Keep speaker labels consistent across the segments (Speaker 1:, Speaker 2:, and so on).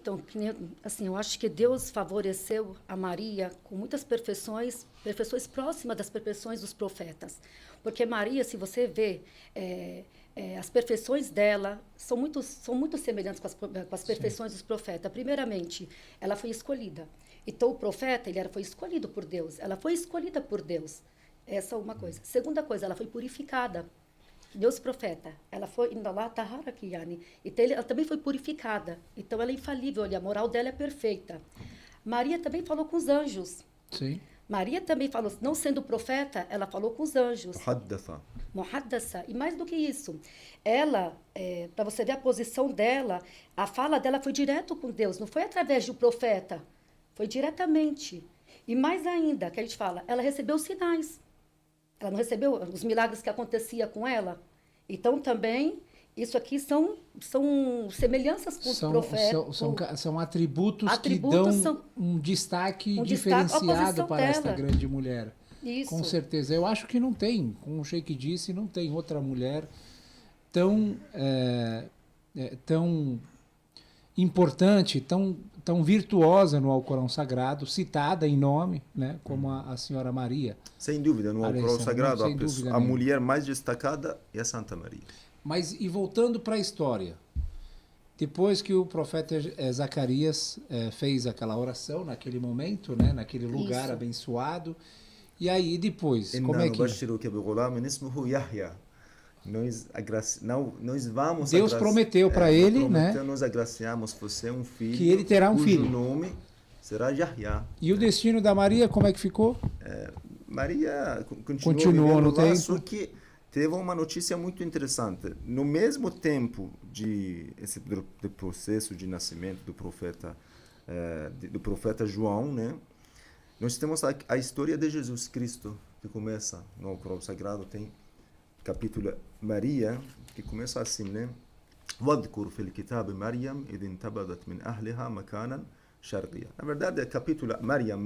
Speaker 1: Então, assim, eu acho que Deus favoreceu a Maria com muitas perfeições, perfeições próximas das perfeições dos profetas. Porque Maria, se você vê, as perfeições dela são muito semelhantes com as perfeições dos profetas. Primeiramente, ela foi escolhida. Então, o profeta, foi escolhido por Deus. Ela foi escolhida por Deus. Essa é uma coisa. Segunda coisa, ela foi purificada. Deus profeta, ela foi então ela também foi purificada, então ela é infalível, a moral dela é perfeita. Maria também falou com os anjos.
Speaker 2: Sim.
Speaker 1: Maria também falou, não sendo profeta, ela falou com os anjos. Muhaddasa. E mais do que isso, ela, para você ver a posição dela, a fala dela foi direto com Deus, não foi através de um profeta, foi diretamente. E mais ainda, que a gente fala, ela recebeu sinais. Ela não recebeu os milagres que acontecia com ela? Então, também, isso aqui são semelhanças com os profetas.
Speaker 2: São atributos que dão um destaque diferenciado para esta grande mulher.
Speaker 1: Isso.
Speaker 2: Com certeza. Eu acho que não tem, como o Sheik disse, não tem outra mulher tão importante, tão virtuosa no Alcorão Sagrado, citada em nome, né, como a senhora Maria.
Speaker 3: Sem dúvida, no Alcorão Sagrado, a mulher mais destacada é a Santa Maria.
Speaker 2: Mas, e voltando para a história, depois que o profeta Zacarias fez aquela oração, naquele momento, né, naquele lugar abençoado, e aí depois, como é que...
Speaker 3: Nós vamos...
Speaker 2: Deus prometeu para ele, né?
Speaker 3: Nós agraciamos você um filho.
Speaker 2: Que ele terá um filho.
Speaker 3: O nome será Yahya.
Speaker 2: E o destino da Maria, como é que ficou?
Speaker 3: Maria
Speaker 2: continuou no tempo.
Speaker 3: Só que teve uma notícia muito interessante. No mesmo tempo do processo de nascimento do profeta João, né? Nós temos a história de Jesus Cristo, que começa no Alcorão Sagrado, tem capítulo Maria, que começa assim, né? وَاذْكُرْ فِي الْكِتَابِ مَرْيَمْ إِذْ انْتَبَذَتْ مِنْ أَهْلِهَا مَكَانًا شَرْقِيًّا. Na verdade, o capítulo Maria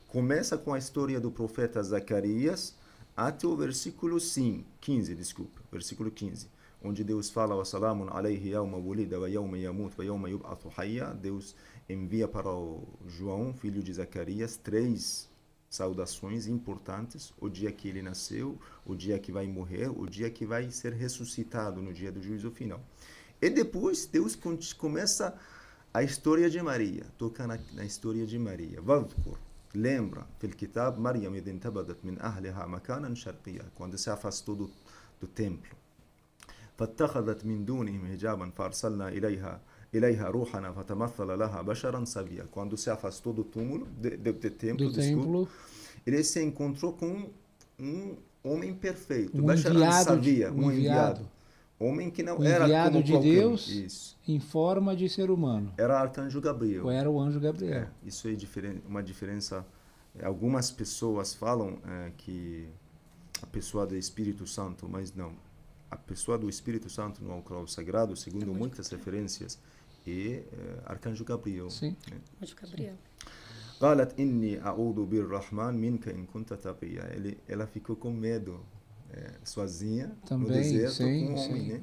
Speaker 3: começa com a história do profeta Zacarias até o versículo 15, versículo 15, onde Deus fala: وَسَلَامٌ عَلَيْهِ يَوْمَ وُلِدَ وَيَوْمَ يَمُوتُ وَيَوْمَ يُبْعَثُ حَيًّا. Deus envia para o João, filho de Zacarias, 3 saudações importantes: o dia que ele nasceu, o dia que vai morrer, o dia que vai ser ressuscitado no dia do juízo final. E depois Deus começa a história de Maria, toca na história de Maria. Vadhkur, lembra, fil kitab, Maryam idh intabadat min ahliha makanan sharqiyya, quando se afastou do templo. فاتخذت من دونهم حجابا فارسلنا إليها روحنا فتمثل لها بشرا سويا. Quando se afastou do túmulo, do templo, ele se encontrou com um homem perfeito,
Speaker 2: um enviado.
Speaker 3: Homem que não
Speaker 2: era enviado
Speaker 3: como
Speaker 2: de Deus.
Speaker 3: Isso.
Speaker 2: Em forma de ser humano.
Speaker 3: Era arcanjo Gabriel.
Speaker 2: Ou era o anjo Gabriel.
Speaker 3: Isso é uma diferença. Algumas pessoas falam que a pessoa do Espírito Santo, mas não. A pessoa do Espírito Santo no Alcorão Sagrado, segundo muitas referências, é arcanjo Gabriel.
Speaker 2: Sim.
Speaker 1: Anjo Gabriel.
Speaker 3: قالت إني أعوذ بالرحمن منك إن كنت تقيا. Ela ficou com medo, sozinha,
Speaker 2: também,
Speaker 3: no deserto,
Speaker 2: sim,
Speaker 3: com um homem,
Speaker 2: sim.
Speaker 3: né?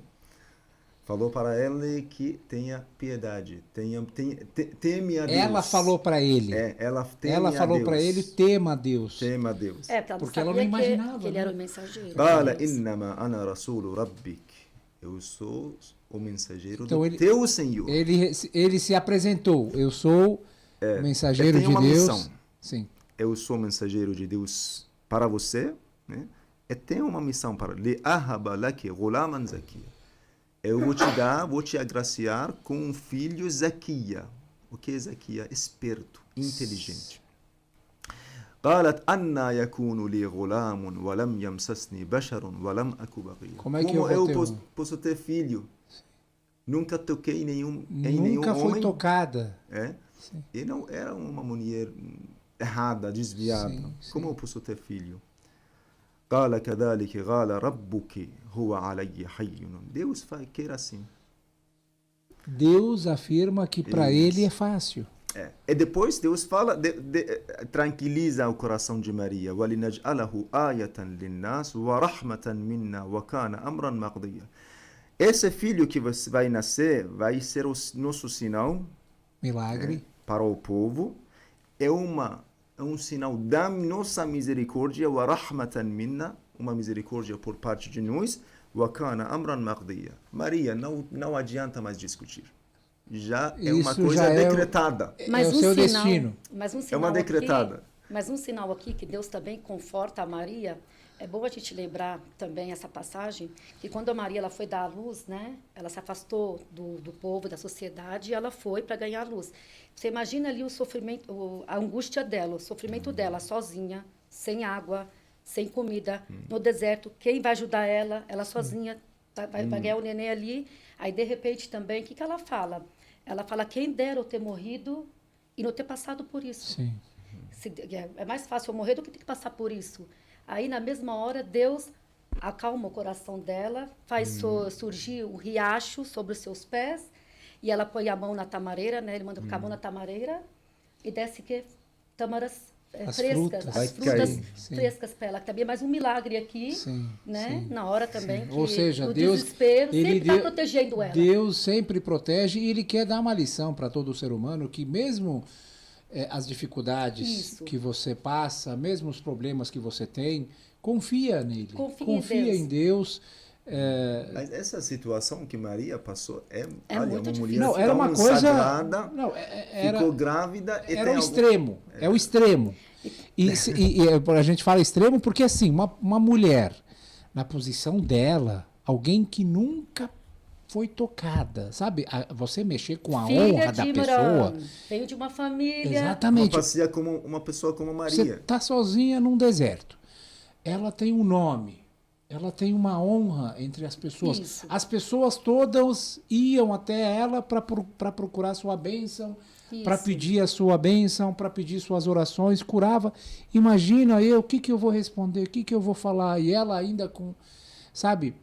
Speaker 3: Falou para ele que tenha piedade, teme a Deus.
Speaker 2: Ela falou para ele.
Speaker 3: Ela
Speaker 2: falou para ele, tema a Deus.
Speaker 3: Tema a Deus.
Speaker 1: Porque
Speaker 2: ela não imaginava.
Speaker 1: Que ele era o mensageiro.
Speaker 3: Qala innama ana rasulu rabbik. Eu sou o mensageiro
Speaker 2: então,
Speaker 3: do teu Senhor.
Speaker 2: Ele se apresentou. Eu sou o mensageiro de Deus.
Speaker 3: Missão.
Speaker 2: Sim.
Speaker 3: Eu sou mensageiro de Deus para você, né? E tem uma missão para li ahaba laki ghulaman zakiya. Eu vou te agraciar com um filho Zakia. O que é Zakia? Esperto, inteligente. قالت أن يكون لي غلام ولم يمسسني بشر ولم أك بغيا.
Speaker 2: Como é que
Speaker 3: eu posso ter filho? Nunca toquei em nenhum homem.
Speaker 2: Nunca foi tocada.
Speaker 3: E não era uma mulher errada, desviada.
Speaker 2: Sim.
Speaker 3: Como eu posso ter filho? قال كذلك قال ربك هو علي حي. Deus quer assim.
Speaker 2: Deus afirma que para ele é fácil.
Speaker 3: E depois Deus fala, tranquiliza o coração de Maria. وَلِنَجْعَلَهُ آيَةً لِلنَّاسِ وَرَحْمَةً مِنَّا وَكَانَ أَمْرًا مَقْضِيًّا. Esse filho que vai nascer vai ser o nosso sinal
Speaker 2: Milagre.
Speaker 3: Para o povo, é um sinal da nossa misericórdia, wa rahmatan minna, uma misericórdia por parte de nós, wa kana amran maqdiya. Maria, não adianta mais discutir. Já é uma
Speaker 2: Isso
Speaker 3: coisa
Speaker 2: já é
Speaker 3: decretada.
Speaker 2: É o seu destino.
Speaker 1: Mas um
Speaker 3: É
Speaker 1: sinal
Speaker 3: uma decretada.
Speaker 1: Aqui, mas um sinal aqui que Deus também conforta a Maria. É bom a gente lembrar também essa passagem, que quando a Maria ela foi dar à luz, né, ela se afastou do povo, da sociedade, e ela foi para ganhar a luz. Você imagina ali o sofrimento, a angústia dela, o sofrimento dela, sozinha, sem água, sem comida, no deserto. Quem vai ajudar ela? Ela sozinha, vai ganhar o neném ali. Aí, de repente, também, o que ela fala? Ela fala, quem dera eu ter morrido e não ter passado por isso.
Speaker 2: Sim.
Speaker 1: É mais fácil eu morrer do que ter que passar por isso. Aí, na mesma hora, Deus acalma o coração dela, faz surgir um riacho sobre os seus pés, e ela põe a mão na tamareira, né? Ele manda colocar a mão na tamareira, e desce que tâmaras
Speaker 2: As
Speaker 1: frescas,
Speaker 2: frutas.
Speaker 1: as
Speaker 3: Vai
Speaker 1: frutas
Speaker 3: cair.
Speaker 1: frescas para ela. Que também é mais um milagre aqui,
Speaker 2: Sim,
Speaker 1: né?
Speaker 2: sim,
Speaker 1: Na hora também,
Speaker 2: sim.
Speaker 1: que
Speaker 2: Ou seja,
Speaker 1: no
Speaker 2: Deus,
Speaker 1: desespero,
Speaker 2: ele
Speaker 1: sempre está
Speaker 2: deu-
Speaker 1: protegendo ela.
Speaker 2: Deus sempre protege e ele quer dar uma lição para todo ser humano que mesmo as dificuldades
Speaker 1: Isso.
Speaker 2: que você passa, mesmo os problemas que você tem, confia nele.
Speaker 1: Confia em
Speaker 2: em Deus.
Speaker 3: Mas essa situação que Maria passou
Speaker 1: É
Speaker 3: olha,
Speaker 1: muito
Speaker 3: uma
Speaker 1: difícil.
Speaker 3: mulher
Speaker 2: Não, era uma
Speaker 3: tão
Speaker 2: coisa.
Speaker 3: sagrada,
Speaker 2: Não, era,
Speaker 3: ficou grávida e
Speaker 2: era
Speaker 3: tem
Speaker 2: o
Speaker 3: algum-
Speaker 2: extremo. É o extremo. E a gente fala extremo porque, assim, uma mulher na posição dela, alguém que nunca foi tocada, sabe? Você mexer com a
Speaker 1: Filha
Speaker 2: honra da
Speaker 1: de
Speaker 2: pessoa.
Speaker 1: Imran, veio de uma família.
Speaker 2: Exatamente.
Speaker 3: passeia como uma pessoa como
Speaker 2: Você
Speaker 3: Maria.
Speaker 2: está sozinha num deserto. Ela tem um nome. Ela tem uma honra entre as pessoas.
Speaker 1: Isso.
Speaker 2: As pessoas todas iam até ela para procurar sua bênção, para
Speaker 1: Isso.
Speaker 2: pedir a sua bênção, para pedir suas orações, curava. Imagina eu, o que eu vou responder, o que eu vou falar? E ela ainda com, sabe?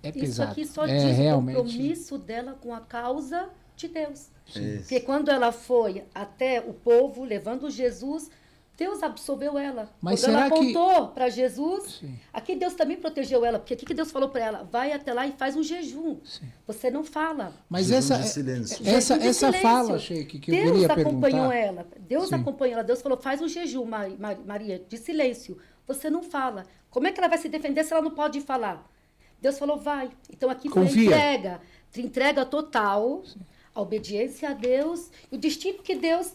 Speaker 2: É
Speaker 1: Isso
Speaker 2: pesado.
Speaker 1: aqui só
Speaker 2: É
Speaker 1: diz o
Speaker 2: realmente.
Speaker 1: compromisso dela com a causa de Deus.
Speaker 3: Isso.
Speaker 1: Porque quando ela foi até o povo, levando Jesus, Deus absolveu ela.
Speaker 2: Mas
Speaker 1: quando ela
Speaker 2: será que-
Speaker 1: apontou para Jesus,
Speaker 2: Sim.
Speaker 1: aqui Deus também protegeu ela. Porque o que Deus falou para ela? Vai até lá e faz um jejum. Você não fala.
Speaker 2: Mas
Speaker 3: Jejum
Speaker 2: essa,
Speaker 3: de silêncio.
Speaker 2: essa,
Speaker 1: Jejum de
Speaker 2: essa
Speaker 1: silêncio.
Speaker 2: fala, Sheik, que eu
Speaker 1: Deus
Speaker 2: queria
Speaker 1: acompanhou
Speaker 2: perguntar.
Speaker 1: ela. Deus
Speaker 2: Sim.
Speaker 1: acompanhou ela. Deus falou, faz um jejum, Maria, de silêncio. Você não fala. Como é que ela vai se defender se ela não pode falar? Deus falou, vai. Então aqui foi a
Speaker 2: Confia.
Speaker 1: entrega. Entrega total, a obediência a Deus e o destino que Deus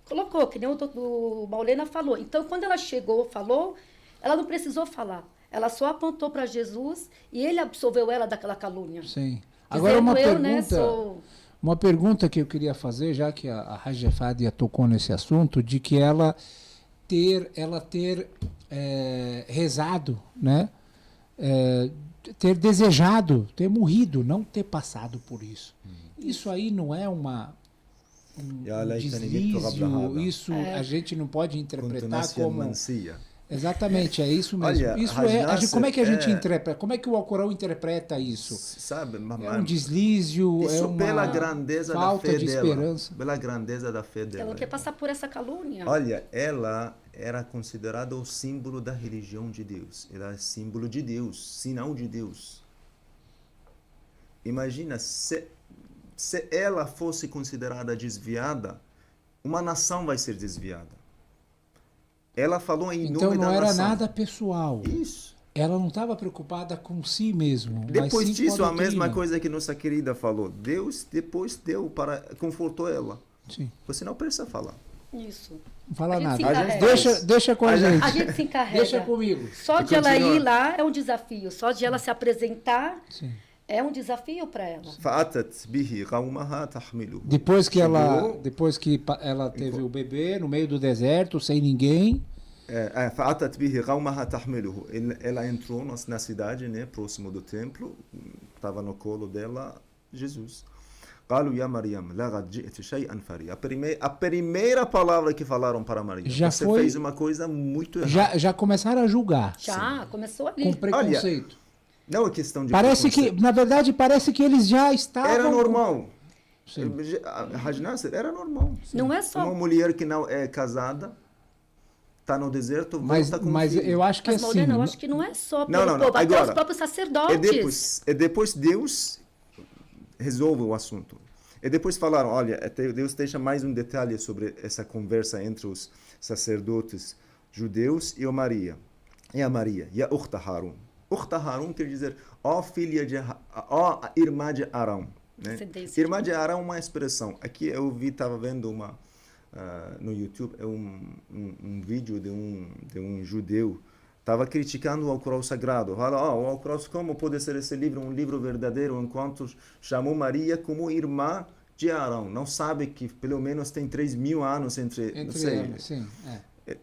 Speaker 1: colocou, que nem o Maulena falou. Então, quando ela chegou, falou, ela não precisou falar. Ela só apontou para Jesus e ele absolveu ela daquela calúnia.
Speaker 2: Sim. Agora uma
Speaker 1: Dizendo,
Speaker 2: pergunta.
Speaker 1: eu, né, sou...
Speaker 2: Uma pergunta que eu queria fazer, já que a Haja Fadia tocou nesse assunto, de que ela ter rezado, né? Ter desejado, ter morrido, não ter passado por isso. Isso aí não é um
Speaker 3: Ya laytani mittu qabla
Speaker 2: deslício,
Speaker 3: hada.
Speaker 2: isso a gente não pode
Speaker 3: Kuntu
Speaker 2: interpretar
Speaker 3: nasiyan
Speaker 2: como...
Speaker 3: mansiya.
Speaker 2: Exatamente, é isso mesmo.
Speaker 3: Olha,
Speaker 2: Isso
Speaker 3: Haj
Speaker 2: é, como é que a gente
Speaker 3: Nasser,
Speaker 2: interpreta? Como é que o Alcorão interpreta isso?
Speaker 3: Sabe,
Speaker 2: É um deslício, é
Speaker 3: isso
Speaker 2: uma
Speaker 3: pela grandeza da
Speaker 2: falta
Speaker 3: fé
Speaker 2: de
Speaker 3: dela.
Speaker 2: esperança.
Speaker 3: Pela grandeza da fé
Speaker 1: Ela
Speaker 3: dela.
Speaker 1: não quer passar por essa calúnia.
Speaker 3: Olha, ela era considerada o símbolo da religião de Deus. Ela é símbolo de Deus, sinal de Deus. Imagina, se ela fosse considerada desviada, uma nação vai ser desviada. Ela falou em
Speaker 2: Então
Speaker 3: nome
Speaker 2: não
Speaker 3: da
Speaker 2: era
Speaker 3: nação.
Speaker 2: nada pessoal.
Speaker 3: Isso.
Speaker 2: Ela não estava preocupada com si mesmo. mas
Speaker 3: Depois
Speaker 2: sim
Speaker 3: disso,
Speaker 2: com
Speaker 3: a mesma
Speaker 2: doutrina.
Speaker 3: coisa que nossa querida falou. Deus depois deu para confortou ela.
Speaker 2: Sim.
Speaker 3: Você não precisa falar.
Speaker 1: Isso.
Speaker 2: Não fala
Speaker 1: A gente se
Speaker 2: nada.
Speaker 1: encarrega.
Speaker 2: Deixa com a gente.
Speaker 1: A gente se encarrega.
Speaker 2: Deixa comigo.
Speaker 1: Só
Speaker 3: E
Speaker 1: de ela
Speaker 3: continua.
Speaker 1: ir lá é um desafio. Só de ela se apresentar
Speaker 2: Sim.
Speaker 1: é um desafio para ela.
Speaker 3: فأتت به قومها تحمله.
Speaker 2: Depois que
Speaker 3: Chegou-
Speaker 2: ela teve o bebê no meio do deserto, sem ninguém,
Speaker 3: فأتت به قومها تحمله. Ela entrou na cidade, né, próximo do templo, estava no colo dela Jesus. قالوا يا مريم لقد جئت شيئا فريا. A primeira palavra que falaram para Maria.
Speaker 2: Já
Speaker 3: Você
Speaker 2: foi-
Speaker 3: fez uma coisa muito errada.
Speaker 2: já começaram a julgar.
Speaker 1: Já começou ali.
Speaker 2: Com preconceito.
Speaker 3: Não é questão de
Speaker 2: Parece que,
Speaker 3: preconceito.
Speaker 2: na verdade, parece que eles já estavam...
Speaker 3: Era normal.
Speaker 2: Sim.
Speaker 3: Haj Nasser, era normal.
Speaker 1: Não é só.
Speaker 3: Uma mulher que não é casada, está no deserto,
Speaker 2: Mas,
Speaker 3: volta com
Speaker 2: mas
Speaker 3: filho.
Speaker 2: eu acho que
Speaker 1: Mas,
Speaker 2: assim...
Speaker 1: Maulena, eu acho que não é só
Speaker 3: Não,
Speaker 1: pelo
Speaker 3: não, não.
Speaker 1: povo, até
Speaker 3: Agora,
Speaker 1: os próprios sacerdotes.
Speaker 3: depois Deus resolve o assunto. E depois falaram, olha, Deus deixa mais um detalhe sobre essa conversa entre os sacerdotes judeus e a Maria. Ya Ukhta Harun. Ukhta Harun quer dizer, ó irmã de Arão. Né? Irmã de Arão é uma expressão. Aqui eu estava vendo no YouTube, um vídeo de um judeu, estava criticando o Alcorão Sagrado. Fala, o Alcorão, como pode ser esse livro um livro verdadeiro, enquanto chamou Maria como irmã de Arão? Não sabe que pelo menos tem 3.000 anos entre eles.
Speaker 2: Sim,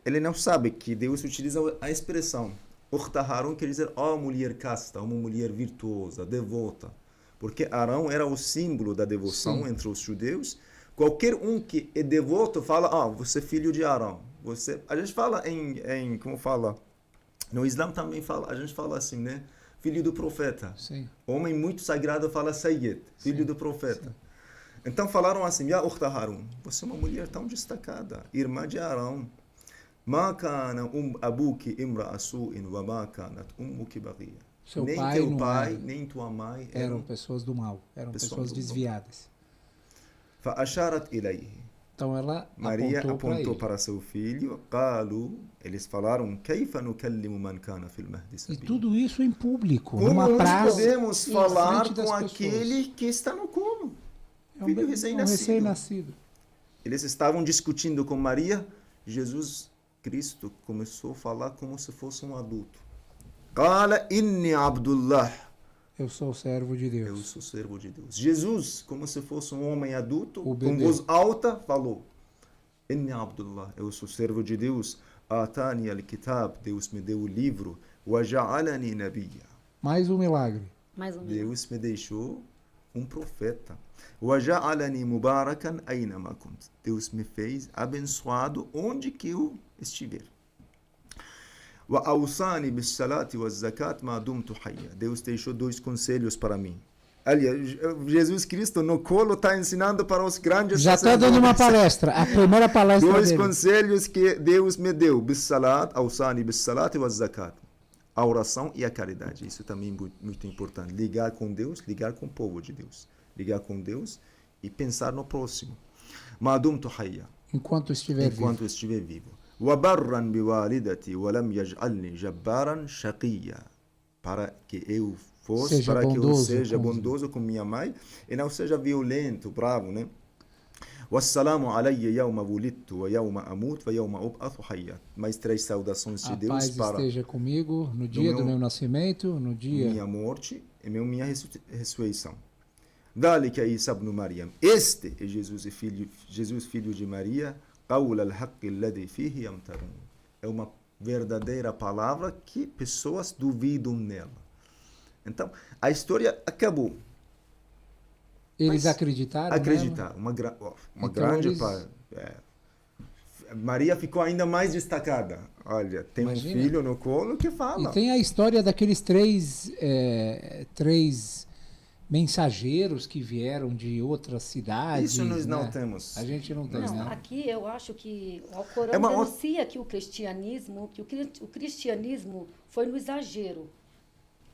Speaker 3: Ele não sabe que Deus utiliza a expressão Ukhta Harun, quer dizer, mulher casta, uma mulher virtuosa, devota. Porque Arão era o símbolo da devoção entre os judeus. Qualquer um que é devoto fala, você é filho de Arão. A gente fala como fala? No Islã também a gente fala assim, né? Filho do profeta.
Speaker 2: Sim.
Speaker 3: Homem muito sagrado fala Sayyid, filho do profeta. Sim. Então falaram assim, Ya Ukhta Harun, você é uma mulher tão destacada, irmã de Arão. Ma kana abuki imra'a su'in wa ma kanat ummuki baghiya. Nem teu pai, nem tua mãe
Speaker 2: eram pessoas do mal, eram pessoas desviadas.
Speaker 3: Fa'asharat ilayhi.
Speaker 2: Então ela
Speaker 3: Maria apontou para seu filho. Qalu, eles falaram, Kayfa nukallimu man kana fil mahdi sabiyya.
Speaker 2: E tudo isso em público,
Speaker 3: como
Speaker 2: numa praça.
Speaker 3: Como podemos falar com aquele que está no colo? Filho recém-nascido. Eles estavam discutindo com Maria. Jesus Cristo começou a falar como se fosse um adulto. Qala inni Abdullah.
Speaker 2: Eu sou servo de Deus.
Speaker 3: Eu sou servo de Deus. Jesus, como se fosse um homem adulto, com voz alta, falou: Inni Abdullah, eu sou servo de Deus. Atani al-kitab, Deus me deu o livro. Wa ja'alani nabiyya.
Speaker 2: Mais um milagre.
Speaker 3: Deus me deixou um profeta. Wa ja'alani mubarakan aynama kunt. Deus me fez abençoado onde que eu estiver. Wa awsani bis salati waz zakat ma dumtu hayya. Deus deixou 2 conselhos para mim. Aliás, Jesus Cristo no colo está ensinando para os grandes
Speaker 2: já está dando uma palestra, a primeira palestra
Speaker 3: 2
Speaker 2: dele.
Speaker 3: conselhos que Deus me deu: bis salat, awsani bis salati waz zakat. A oração e a caridade. Isso também é muito importante. Ligar com Deus, ligar com o povo de Deus. Ligar com Deus e pensar no próximo. Ma dumtu hayya.
Speaker 2: Enquanto estiver
Speaker 3: vivo. وَبَرًّا بِوَالِدَتِي وَلَمْ يَجْعَلْنِي جَبَّارًا شَقِيًّا. Para que eu seja bondoso com minha mãe e não seja violento, bravo, né? وَالسَّلَامُ عَلَيَّ يَوْمَ وُلِدْتُ وَيَوْمَ أَمُوتُ وَيَوْمَ أُبْعَثُ حَيًّا. Mais 3 saudações de Deus
Speaker 2: paz
Speaker 3: para
Speaker 2: esteja comigo no dia do meu nascimento, no dia
Speaker 3: minha morte e minha ressurreição. ذَلِكَ عِيسَى ابْنُ مَرْيَمَ. Este é Jesus filho de Maria. É uma verdadeira palavra que pessoas duvidam nela. Então, a história acabou.
Speaker 2: Eles acreditaram?
Speaker 3: Acreditaram. Uma grande... Maria ficou ainda mais destacada. Olha, tem um filho no colo que fala.
Speaker 2: E tem a história daqueles 3 mensageiros que vieram de outras cidades.
Speaker 3: Isso nós não temos.
Speaker 2: A gente não tem, né?
Speaker 1: Aqui eu acho que o Alcorão denuncia que o cristianismo foi no exagero.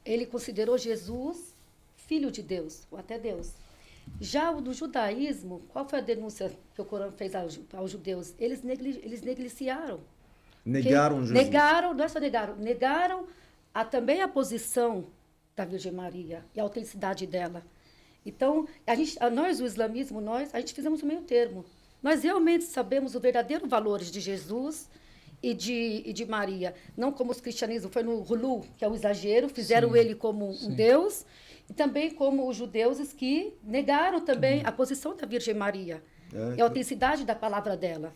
Speaker 1: Ele considerou Jesus filho de Deus, ou até Deus. Já o do judaísmo, qual foi a denúncia que o Corão fez aos judeus? Eles negligenciaram.
Speaker 3: Negaram Jesus.
Speaker 1: Não é só negaram também a posição da Virgem Maria e a autenticidade dela. Então, nós, o islamismo, a gente fizemos o meio termo. Nós realmente sabemos o verdadeiro valor de Jesus e de Maria. Não como os cristianismos, foi no Hulu, que é o exagero, fizeram ele como um Deus, e também como os judeus que negaram também a posição da Virgem Maria e a autenticidade da palavra dela.